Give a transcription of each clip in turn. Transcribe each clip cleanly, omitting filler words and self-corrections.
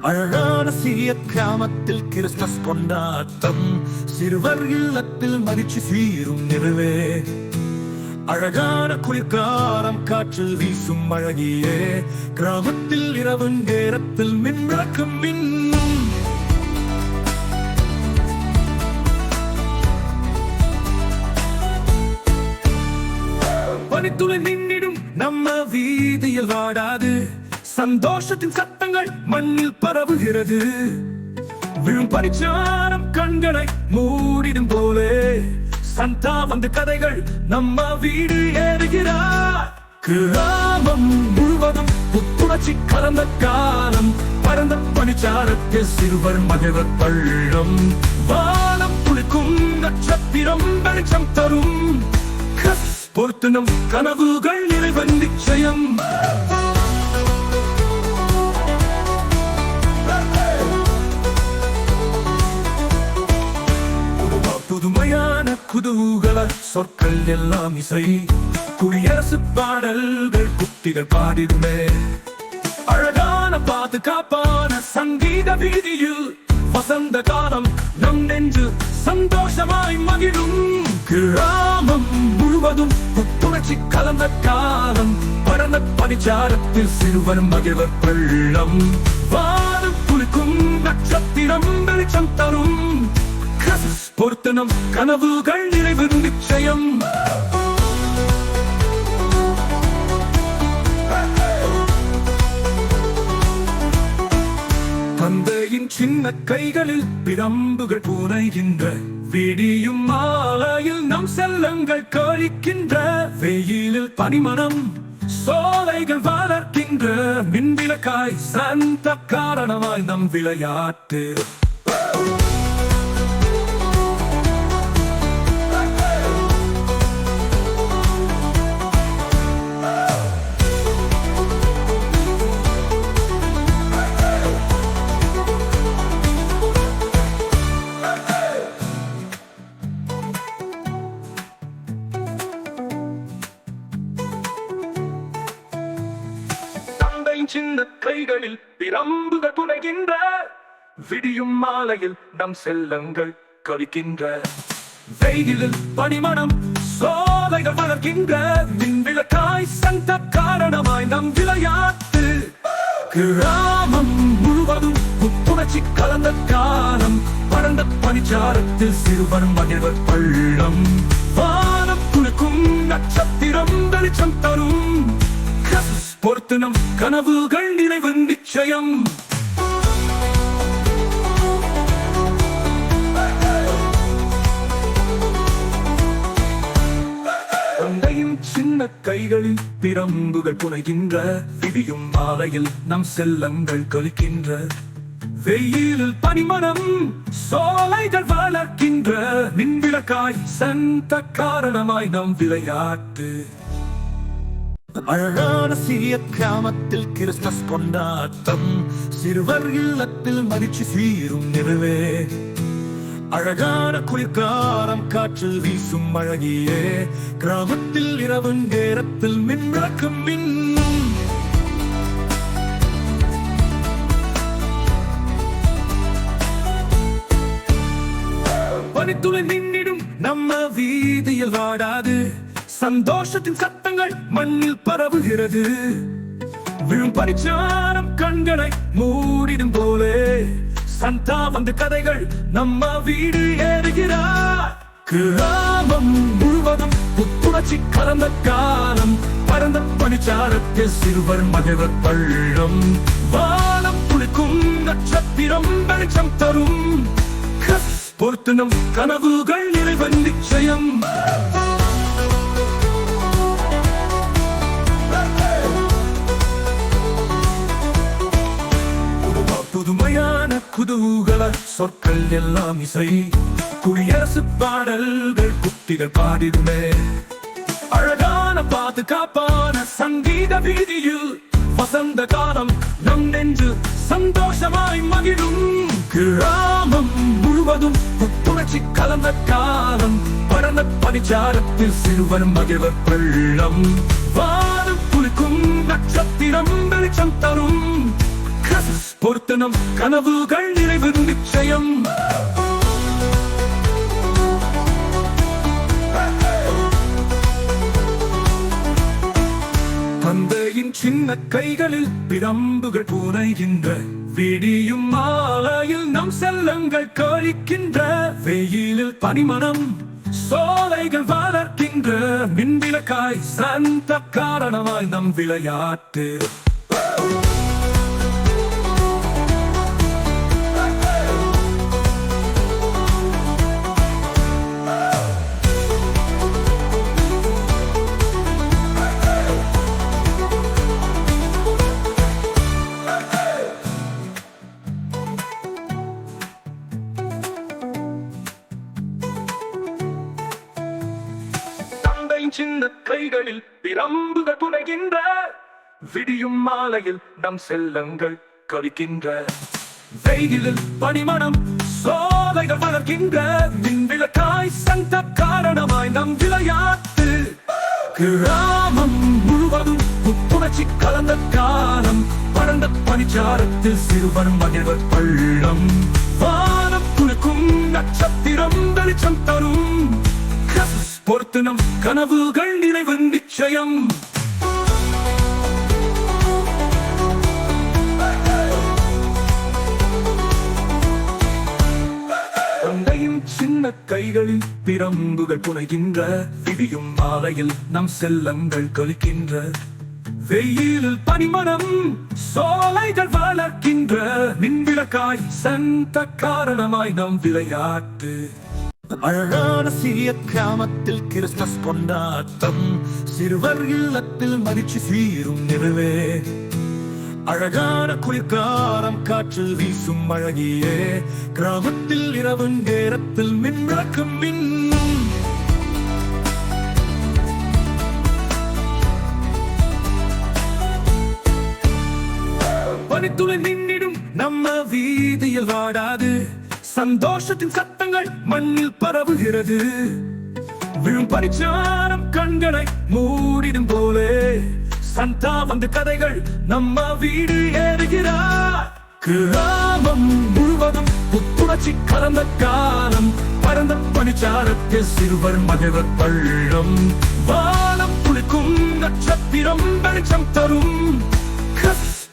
அழகான சிறிய கிராமத்தில் கிறிஸ்மஸ் கொண்டாட்டம், சிறுவர் இல்லத்தில் மகிழ்ச்சி சீரும் நிறுவே. அழகான குளிர்காலம் காற்றில் வீசும் அழகியே, கிராமத்தில் இரவு நேரத்தில் மின்விளக்கும் மின்னும். பனித்துளி நின்னிடும் நம்ம வீதியில் வாடாது, சந்தோஷத்தின் சத்தங்கள் மண்ணில் பரவுகிறது. விழும் பனிச்சாரம் கண்களை மூடிடும் போலே, சந்தா வந்து கதைகள் நம்ம வீடு ஏறுகிறார். கிராமம் முழுவதும் புத்துணர்ச்சி கலந்த காலம், பரந்த பனிச்சாரத்தில் சிறுவர் மகிழ்வர் பள்ளம். வானம் குளிக்கும் நட்சத்திரம் வெளிச்சம் தரும், பொறுத்து நம் கனவுகள் நிறைவன் நிச்சயம். புதுமையான குதூகல சொற்கள் எல்லாம் இசை, குடியரசு பாடல்கள் குட்டிகள் பாடிடுமே. அழகான பாதுகாப்பான சங்கீத வீதியில் வசந்த காலம் நம் நெஞ்சு சந்தோஷமாய் மகிழும். கிராமம் முழுவதும் புத்துணர்ச்சி கலந்த காலம், பரந்த பனிச்சாரத்தில் சிறுவர் மகிழ்வர் பள்ளம். வானம் குளிக்கும் நட்சத்திரம் வெளிச்சம் தரும், பொறுத்து நம் கனவுகள் நிறைவு நிச்சயம். தந்தையின் சின்ன கைகளில் பிரம்புகள் புனைகின்ற, விடியும் மாலையில் நம் செல்லங்கள் கழிக்கின்ற. வெயிலில் பனிமணம் சோலைகள் வளர்க்கின்ற, மின்விளக்காய் சந்த காரணமாய் நம் விளையாட்டு. சின்ன கைகளில் பிரம்புகள் புனைகின்ற, விடியும் மாலையில் நம் செல்லங்கள் கழிக்கின்ற. வெயிலில் பனிமணம் சோலைகள் வளர்க்கின்ற, மின்விளக்காய் சந்த காரணமாய் நம் விளையாட்டு. கிராமம் முழுவதும் புத்துணர்ச்சி கலந்த காலம், பரந்த பனிச்சாரத்தில் சிறுவர் மகிழ்வர் பள்ளம். வானம் குளிக்கும் நட்சத்திரம் வெளிச்சம் தரும், பொறுத்து நம் கனவுகள் நிறைவு நிச்சயம். தந்தையும் சின்ன கைகளில் பிரம்புகள் புனைகின்ற, விடியும் மாலையில் நம் செல்லங்கள் கழிக்கின்ற. வெயிலில் பனிமணம் சோலைகள் வளர்க்கின்ற, மின்விளக்காய் சந்த காரணமாய் நம் விளையாட்டு. அழகான சிறிய கிராமத்தில் கிறிஸ்மஸ் கொண்டாட்டம், சிறுவர் இல்லத்தில் மகிழ்ச்சி சீரும் நிறுவே. அழகான குளிர்காலம் காற்றில் வீசும் அழகியே, கிராமத்தில் இரவு நேரத்தில் மின்விளக்கும் மின்னும். பனித்துளி நின்னிடும் நம்ம வீதியில் வாடாது, சந்தோஷத்தின் சத்தங்கள் மண்ணில் பரவுகிறது. விழும் பனிச்சாரம் கண்களை மூடிடும் போலே, சந்தா வந்து கதைகள் நம்ம வீடு ஏறுகிறார். கிராமம் முழுவதும் புத்துணர்ச்சி கலந்த காலம், பரந்த பனிச்சாரத்தில் சிறுவர் மகிழ்வர் பள்ளம். வானம் குளிக்கும் நட்சத்திரம் வெளிச்சம் தரும், பொறுத்து நம் கனவுகள் நிறைவு நிச்சயம். புதுமையான குதூகல சொற்கள் எல்லாம் இசை, குடியரசு பாடல்கள் குட்டிகள் பாடிடுமே. அழகான பாதுகாப்பான சங்கீத வீதியில் வசந்த காலம் நம் நெஞ்சு சந்தோஷமாய் மகிழும். கிராமம் முழுவதும் புத்துணர்ச்சி கலந்த காலம், பரந்த பனிச்சாரத்தில் சிறுவர் மகிழ்வர் பள்ளம். வானம் குளிக்கும் நட்சத்திரம் வெளிச்சம் தரும், பொறுத்து நம் கனவுகள் நிறைவு நிச்சயம். தந்தையின் சின்ன கைகளில் பிரம்புகள் புனைகின்ற விடியும் மாலையில் நம் செல்லங்கள் கழிக்கின்ற வெயிலில் பனிமணம் சோலைகள் வளர்க்கின்ற மின்விளக்காய் சந்த காரணமாய் நம் விளையாட்டு. சின்ன கைகளில் பிரம்புகள் புனைகின்ற விடியும் மாலையில் நம் செல்லங்கள் கழிக்கின்ற வெயிலில் பனிமணம் சோலைகள் வளர்க்கின்ற மின்விளக்காய் சந்த காரணமாய் நம் விளையாட்டு. கிராமம் முழுவதும் புத்துணர்ச்சி கலந்த காலம் பரந்த பனிச்சாரத்தில் சிறுவர் மகிழ்வர் பள்ளம் வானம் குளிக்கும் நட்சத்திரம் வெளிச்சம் தரும். பொறுத்து நம் கனவுகள் நிறைவு நிச்சயம். தந்தையின் சின்ன கைகளில் பிரம்புகள் புனைகின்ற விடியும் மாலையில் நம் செல்லங்கள் கழிக்கின்ற வெயிலில் பனிமணம் சோலைகள் வளர்க்கின்ற மின்விளக்காய் சந்த காரணமாய் நம் விளையாட்டு. அழகான சிறிய கிராமத்தில் கிறிஸ்துமஸ் கொண்டாட்டம் சிறுவர் இல்லத்தில் மகிழ்ச்சி சீரும் நிறைவே. அழகான குளிர்காலம் காற்றில் வீசும் அழகியே கிராமத்தில் இரவு நேரத்தில் மின் விளக்கும் மின்னும். பனித்துளை நின்னிடும் நம்ம வீதியில் வாடாது சந்தோஷத்தின் சத்தங்கள் மண்ணில் பரவுகிறது. விழும் பனிச்சாரம் கண்களை மூடிடும் போலே சந்தா வந்து கதைகள் நம்ம வீடு ஏறுகிறார். கிராமம் முழுவதும் புத்துணர்ச்சி கலந்த காலம் பரந்த பனிச்சாரத்தில் சிறுவர் மகிழ்வர் பள்ளம் வானம் குளிக்கும் நட்சத்திரம் வெளிச்சம் தரும்.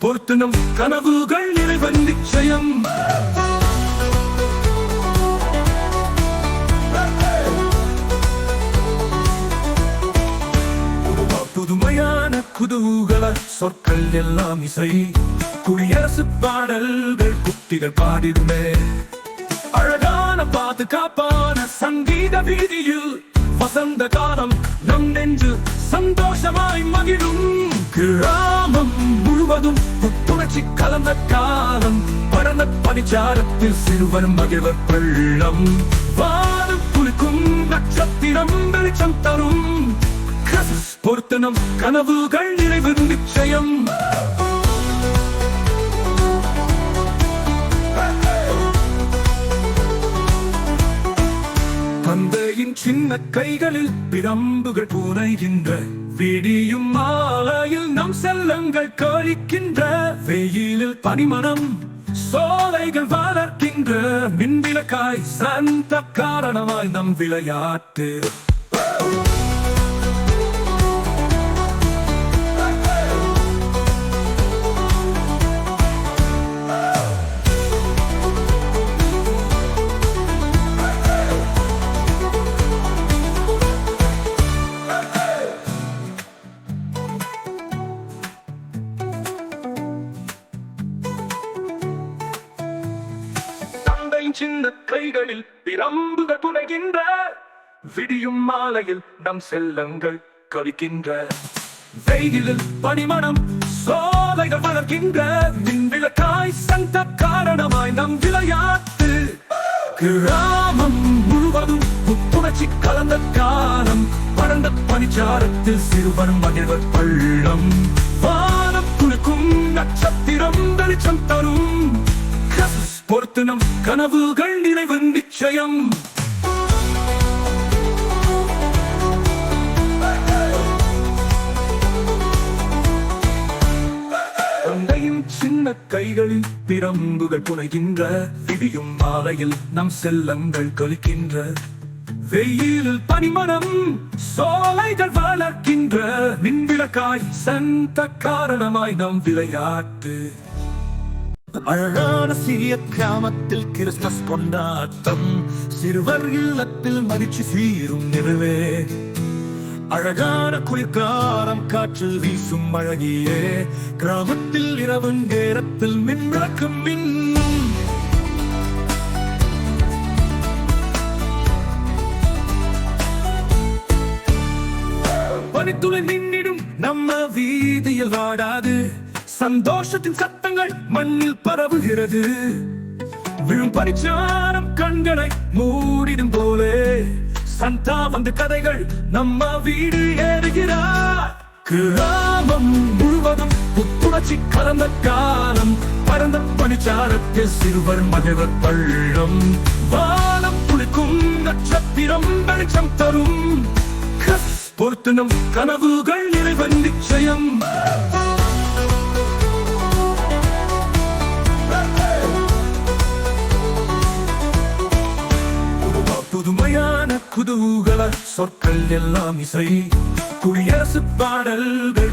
பொறுத்து நம் கனவுகள் நிறைவு நிச்சயம். புதுமையான குதூகல சொற்கள் எல்லாம் இசை குடியரசு பாடல்கள் குட்டிகள் பாடிடுமே. அழகான பாதுகாப்பான சங்கீத வீதியில் வசந்த காலம் நம் நெஞ்சு சந்தோஷமாய் மகிழும். கிராமம் முழுவதும் புத்துணர்ச்சி கலந்த காலம் பரந்த பனிச்சாரத்தில் சிறுவர் மகிழ்வர் பள்ளம் வானம் குளிக்கும் நட்சத்திரம் வெளிச்சம் தரும். பொறுத்து நம் கனவுகள் நிறைவு நிச்சயம். தந்தையின் சின்ன கைகளில் பிரம்புகள் புனைகின்ற விடியும் மாலையில் நம் செல்லங்கள் கழிக்கின்ற வெயிலில் பனிமணம் சோலைகள் வளர்க்கின்ற மின்விளக்காய் சந்த காரணமாய் நம் விளையாட்டு. சின்ன கைகளில் பிரம்புகள் புனைகின்ற விடியும் மாலையில் நம் செல்லங்கள் கழிக்கின்ற வெயிலில் பனிமணம் சோலைகள் வளர்க்கின்ற மின்விளக்காய் சந்த காரணமாய் நம் விளையாட்டு. கிராமம் முழுவதும் புத்துணர்ச்சி கலந்த காலம் பரந்த பனிச்சாரத்தில் சிறுவர் மகிழ்வர் பள்ளம் வானம் குளிக்கும் நட்சத்திரம் வெளிச்சம் தரும். பொறுத்து நம் கனவுகள் நிறைவு நிச்சயம். தந்தையின் சின்ன கைகளில் பிரம்புகள் புனைகின்ற விடியும் மாலையில் நம் செல்லங்கள் கழிக்கின்ற வெயிலில் பனிமணம் சோலைகள் வளர்க்கின்ற மின்விளக்காய் சந்த காரணமாய் நம் விளையாட்டு அழகான சிறிய கிராமத்தில் கிறிஸ்துமஸ் கொண்டாட்டம் சிறுவர் இல்லத்தில் மகிழ்ச்சி சீரும் நிறுவே அழகான குளிர்காலம் காற்றில் வீசும் அழகியே கிராமத்தில் இரவு நேரத்தில் மின்விளக்கும் மின்னும் பனித்துளை நின்னிடும் நம்ம வீதியில் வாடாது சந்தோஷத்தின் சத்தங்கள் மண்ணில் பரவுகிறது விழும் பனிச்சாரம் கண்களை மூடிடும் போலே சந்தா வந்து கதைகள் நம்ம வீடு ஏறுகிறார் கிராமம் முழுவதும் புத்துணர்ச்சி கலந்த காலம் பரந்த பனிச்சாரத்தில் சிறுவர் மகிழ்வர் பள்ளம் வானம் குளிக்கும் நட்சத்திரம் வெளிச்சம் தரும் பொறுத்து நம் கனவுகள் நிறைவன் நிச்சயம் புதுமையான குதூகல சொற்கள் எல்லாம் இசை குடியரசு பாடல்கள்